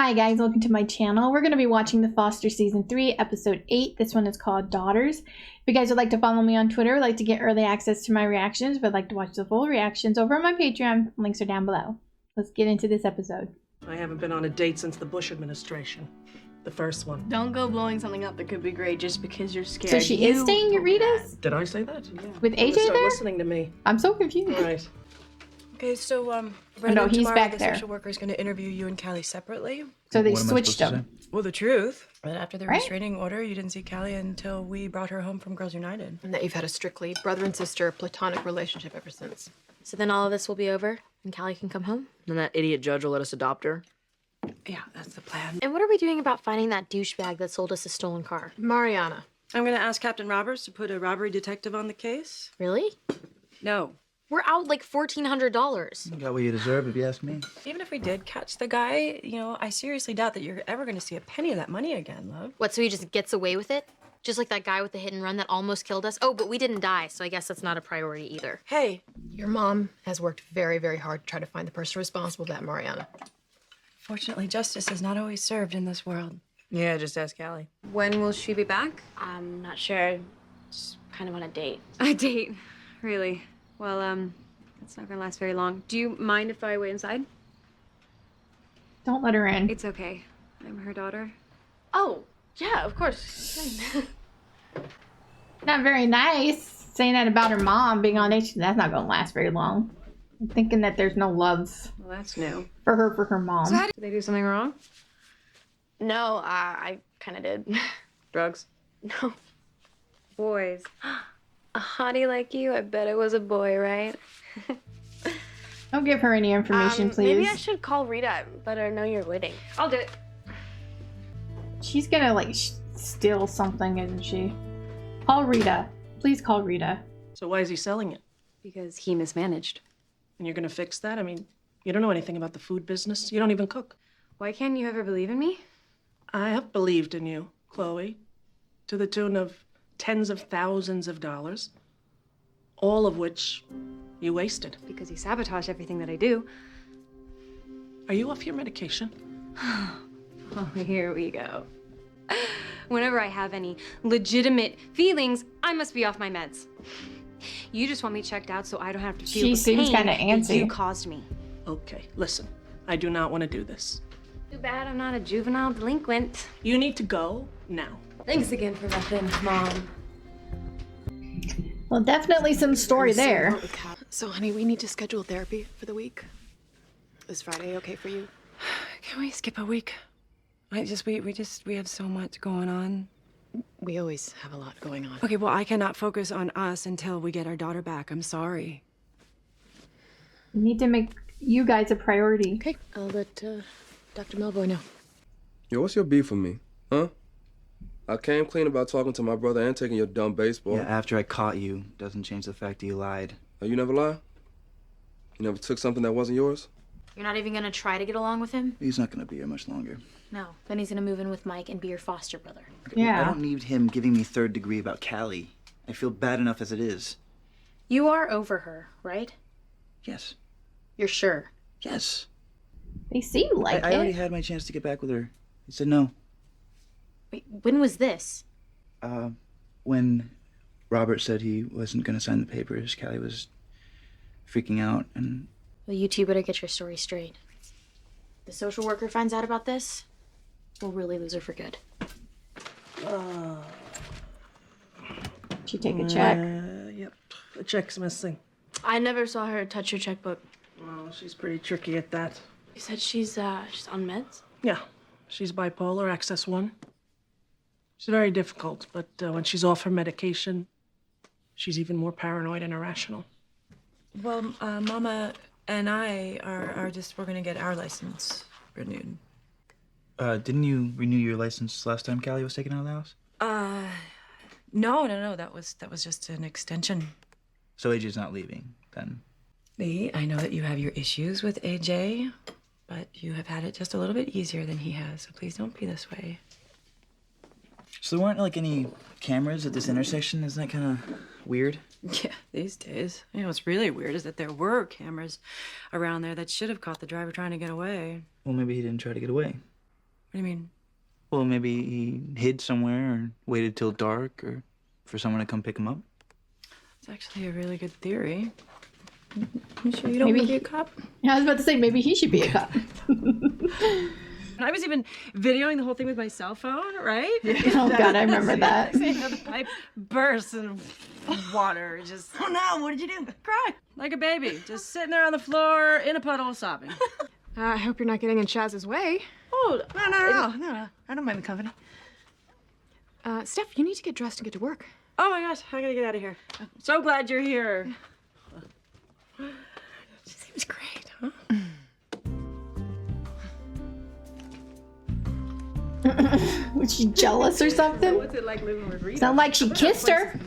Hi guys, welcome to my channel. We're going to be watching The Foster Season 3, Episode 8. This one is called Daughters. If you guys would like to follow me on Twitter, like to get early access to my reactions, but like to watch the full reactions over on my Patreon, links are down below. Let's get into this episode. I haven't been on a date since the Bush administration. The first one. Don't go blowing something up that could be great just because you're scared. So she is staying at Rita's? Did I say that? Yeah. With AJ Start there? listening to me. I'm so confused. All right. Okay, so no, he's tomorrow, back the there. social worker is going to interview you and Callie separately. So they What am I switched supposed to them. Well, the truth. But after the Right. restraining order, you didn't see Callie until we brought her home from Girls United. And that you've had a strictly brother and sister platonic relationship ever since. So then all of this will be over and Callie can come home? And that idiot judge will let us adopt her? Yeah, that's the plan. And what are we doing about finding that douchebag that sold us a stolen car? Mariana. I'm going to ask Captain Roberts to put a robbery detective on the case. Really? No. We're out like $1,400. You got what you deserve, if you ask me. Even if we did catch the guy, I seriously doubt that you're ever going to see a penny of that money again, love. What, so he just gets away with it? Just like that guy with the hit and run that almost killed us? Oh, but we didn't die, so I guess that's not a priority either. Hey, Your mom has worked very, very hard to try to find the person responsible for that, Mariana. fortunately, justice is not always served in this world. Yeah, just ask Callie. When will she be back? I'm not sure. Just kind of on a date. A date? Really? Well, it's not gonna last very long. Do you mind if I wait inside? Don't let her in. It's okay. I'm her daughter. Oh, yeah, of course. Not very nice. Saying that about her mom being on age. That's not going to last very long. I'm thinking that there's no love Well, that's new. for her mom. Did they do something wrong? No, I kind of did. Drugs? No. Boys. A hottie like you, I bet it was a boy, right? Don't give her any information, please. Maybe I should call Rita, let her know you're waiting. I'll do it. She's gonna like steal something, isn't she? Call Rita. Please call Rita. So why is he selling it? Because he mismanaged. And you're gonna fix that? I mean, you don't know anything about the food business. You don't even cook. Why can't you ever believe in me? I have believed in you, Chloe, to the tune of tens of thousands of dollars, all of which you wasted. Because you sabotage everything that I do. Are you off your medication? Oh, here we go. Whenever I have any legitimate feelings, I must be off my meds. You just want me checked out so I don't have to feel She the seems pain kinda that antsy. you caused me. Okay, listen. I do not want to do this. Too bad I'm not a juvenile delinquent. You need to go now. Thanks again for nothing, Mom. Well, definitely some story there. So, honey, we need to schedule therapy for the week. Is Friday okay for you? Can we skip a week? We have so much going on. We always have a lot going on. Okay, well, I cannot focus on us until we get our daughter back. I'm sorry. You need to make you guys a priority. Okay, I'll let Dr. Melboy know. Yo, what's your beef with me? Huh? I came clean about talking to my brother and taking your dumb baseball. Yeah, after I caught you, doesn't change the fact that you lied. Oh, you never lie? You never took something that wasn't yours? You're not even gonna try to get along with him? He's not gonna be here much longer. No. Then he's gonna move in with Mike and be your foster brother. Okay, Yeah. I don't need him giving me third degree about Callie. I feel bad enough as it is. You are over her, right? Yes. You're sure? Yes. They seem like I already it. had my chance to get back with her. He said no. Wait, when was this? When Robert said he wasn't gonna sign the papers, Callie was freaking out, and Well, you two better get your story straight. The social worker finds out about this, we'll really lose her for good. She take a check. Yep. The check's missing. I never saw her touch your checkbook. Well, she's pretty tricky at that. You said she's on meds? Yeah. She's bipolar, access 1. She's very difficult, but when she's off her medication, she's even more paranoid and irrational. Well, Mama and I we're gonna get our license renewed. didn't you renew your license last time Callie was taken out of the house? No, that was just an extension. So AJ's not leaving, then? Lee, I know that you have your issues with AJ, but you have had it just a little bit easier than he has, so please don't be this way. So there weren't, like, any cameras at this intersection? Isn't that kind of weird? Yeah, these days. What's really weird is that there were cameras around there that should have caught the driver trying to get away. Well, maybe he didn't try to get away. do you mean? Well, maybe he hid somewhere or waited till dark or for someone to come pick him up. It's actually a really good theory. You sure you don't want to be a cop? Yeah, I was about to say, maybe he should be a cop. I was even videoing the whole thing with my cell phone, right? Oh, God, I remember that. The pipe bursts and water just... Oh, no, what did you do? Cry. Like a baby, just sitting there on the floor in a puddle sobbing. I hope you're not getting in Chaz's way. Oh, no. I don't mind the company. Steph, you need to get dressed and get to work. Oh my gosh, I gotta get out of here. I'm so glad you're here. She seems great, huh? Was she jealous or something? What's it like living with Rita? Sound like she kissed her.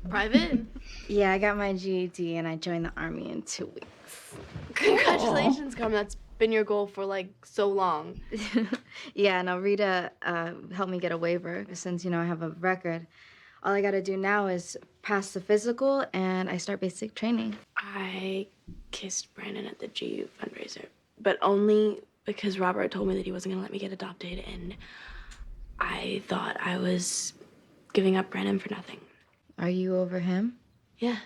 Private? Yeah, I got my GED and I joined the Army in 2 weeks. Congratulations, Carmen. That's been your goal for like so long. Yeah, no, Rita helped me get a waiver since, I have a record. All I gotta do now is pass the physical and I start basic training. I kissed Brandon at the GU fundraiser, but only because Robert told me that he wasn't gonna let me get adopted, and I thought I was giving up Brandon for nothing. Are you over him? Yeah,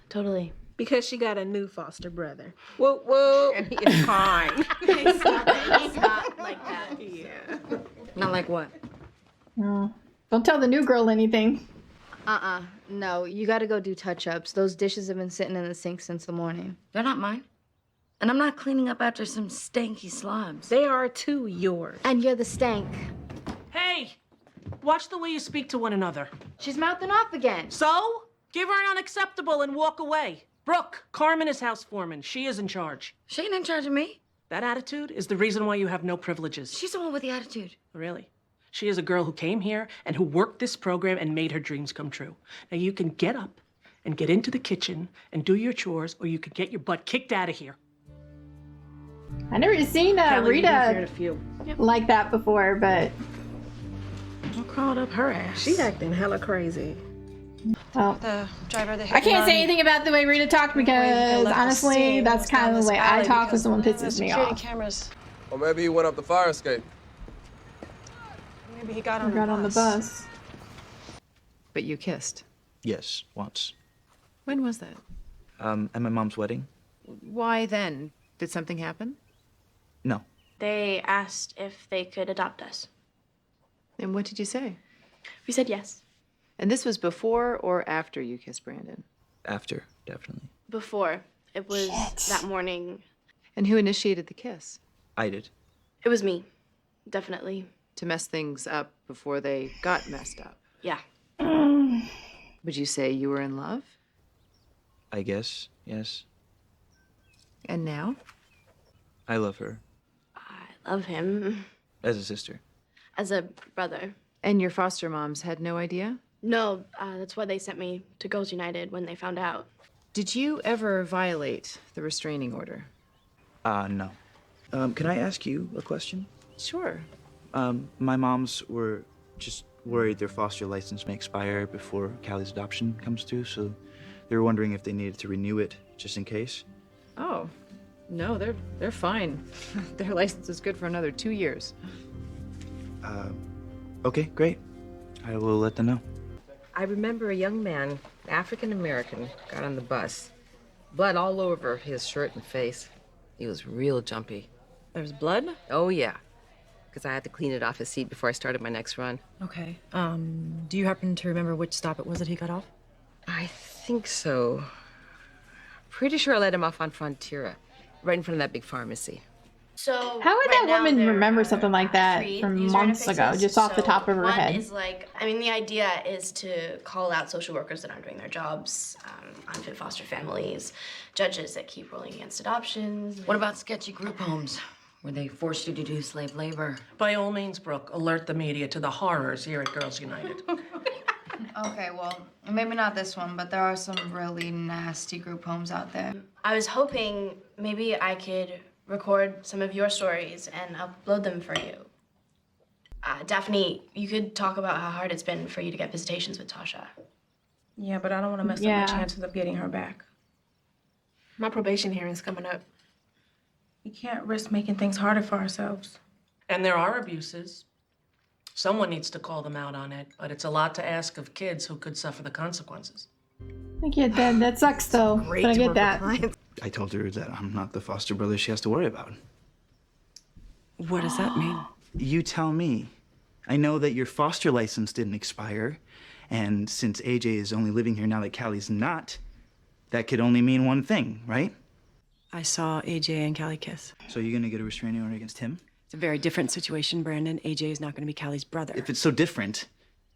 totally. Because she got a new foster brother. Whoa, whoa. And he is fine. It's not like that. Yeah. Not like what? Oh. Don't tell the new girl anything. No, you gotta go do touch-ups. Those dishes have been sitting in the sink since the morning. They're not mine. And I'm not cleaning up after some stanky slobs. They are too yours. And you're the stank. Hey, watch the way you speak to one another. She's mouthing off again. So, give her an unacceptable and walk away. Brooke, Carmen is house foreman. She is in charge. She ain't in charge of me. That attitude is the reason why you have no privileges. She's the one with the attitude. Really? She is a girl who came here and who worked this program and made her dreams come true. Now you can get up and get into the kitchen and do your chores, or you could get your butt kicked out of here. I never seen Kelly, you've been here Rita a few. like that before, but Don't crawl up her ass. She acting hella crazy. well, The driver that hit I can't say anything about the way Rita talked because honestly, that's kind of the way I talk when someone pisses me off. Cameras. Or maybe he went up the fire escape. Maybe he got I got on the bus. But you kissed. Yes, once. When was that? At my mom's wedding. Why then? Did something happen? No. They asked if they could adopt us. And what did you say? We said yes. And this was before or after you kissed Brandon? After, definitely. Before. It was that morning. And who initiated the kiss? I did. It was me. Definitely. To mess things up before they got messed up. Yeah. Would you say you were in love? I guess, yes. And now? I love her. I love him. As a sister. As a brother. And your foster moms had no idea? No, that's why they sent me to Girls United when they found out. Did you ever violate the restraining order? No. Can I ask you a question? Sure. My moms were just worried their foster license may expire before Callie's adoption comes through, so they were wondering if they needed to renew it just in case. Oh, no, they're fine. Their license is good for another 2 years. Okay, great. I will let them know. I remember a young man, African American, got on the bus. Blood all over his shirt and face. He was real jumpy. There's blood? Oh, yeah. Because I had to clean it off his seat before I started my next run. Okay. Do you happen to remember which stop it was that he got off? I think so. Pretty sure I let him off on Frontiera, right in front of that big pharmacy. So How would that woman there remember are something like that 3 from user months ago, interfaces. just off the top of her one head? is like, I mean, the idea is to call out social workers that aren't doing their jobs, unfit foster families, judges that keep ruling against adoptions. What about sketchy group homes where they force you to do slave labor? By all means, Brooke, alert the media to the horrors here at Girls United. Okay, well, maybe not this one, but there are some really nasty group homes out there. I was hoping maybe I could record some of your stories and upload them for you. Daphne, you could talk about how hard it's been for you to get visitations with Tasha. Yeah, but I don't want to mess up my chances of getting her back. My probation hearing's coming up. We can't risk making things harder for ourselves. And there are abuses. Someone needs to call them out on it, but it's a lot to ask of kids who could suffer the consequences. I get that. That sucks though. Great but I to get work that. with clients. I told her that I'm not the foster brother she has to worry about. What does that mean? You tell me. I know that your foster license didn't expire, and since AJ is only living here now that Callie's not, that could only mean one thing, right? I saw AJ and Callie kiss. So you're gonna get a restraining order against him? It's a very different situation, Brandon. AJ is not going to be Callie's brother. If it's so different,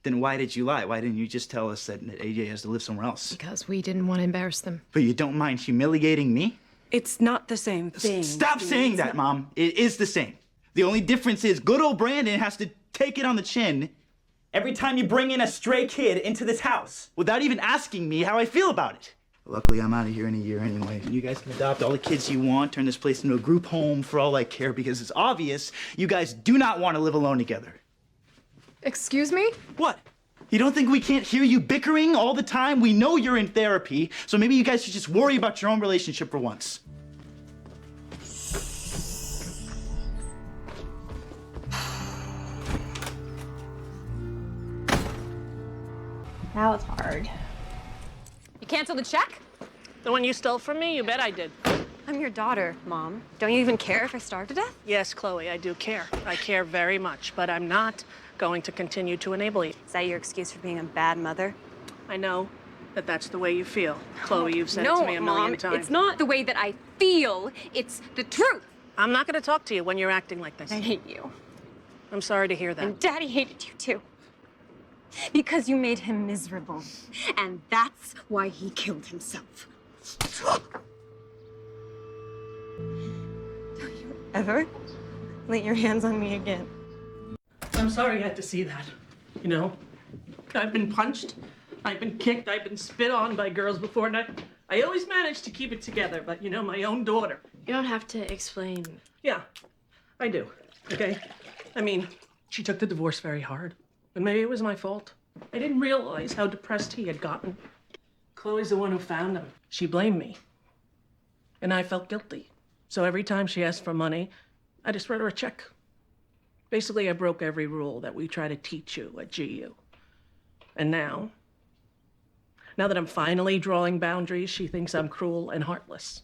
then why did you lie? Why didn't you just tell us that AJ has to live somewhere else? Because we didn't want to embarrass them. But you don't mind humiliating me? It's not the same thing. Stop saying that, Mom. It is the same. The only difference is good old Brandon has to take it on the chin every time you bring in a stray kid into this house without even asking me how I feel about it. Luckily, I'm out of here in a year anyway. You guys can adopt all the kids you want, turn this place into a group home for all I care, because it's obvious you guys do not want to live alone together. Excuse me? What? You don't think we can't hear you bickering all the time? We know you're in therapy, so maybe you guys should just worry about your own relationship for once. That was hard. You canceled the check? The one you stole from me? You bet I did. I'm your daughter, Mom. Don't you even care if I starve to death? Yes, Chloe, I do care. I care very much, but I'm not going to continue to enable you. Is that your excuse for being a bad mother? I know that that's the way you feel. Chloe, you've said it to me a million times. It's not the way that I feel. It's the truth. I'm not going to talk to you when you're acting like this. I hate you. I'm sorry to hear that. And Daddy hated you too. Because you made him miserable. And that's why he killed himself. Don't you ever lay your hands on me again. I'm sorry you had to see that. You know, I've been punched, I've been kicked, I've been spit on by girls before, and I always managed to keep it together, but you know, my own daughter. You don't have to explain. Yeah, I do, okay? I mean, she took the divorce very hard, and maybe it was my fault. I didn't realize how depressed he had gotten. Chloe's the one who found him. She blamed me, and I felt guilty. So every time she asked for money, I just wrote her a check. Basically, I broke every rule that we try to teach you at GU. And now that I'm finally drawing boundaries, she thinks I'm cruel and heartless.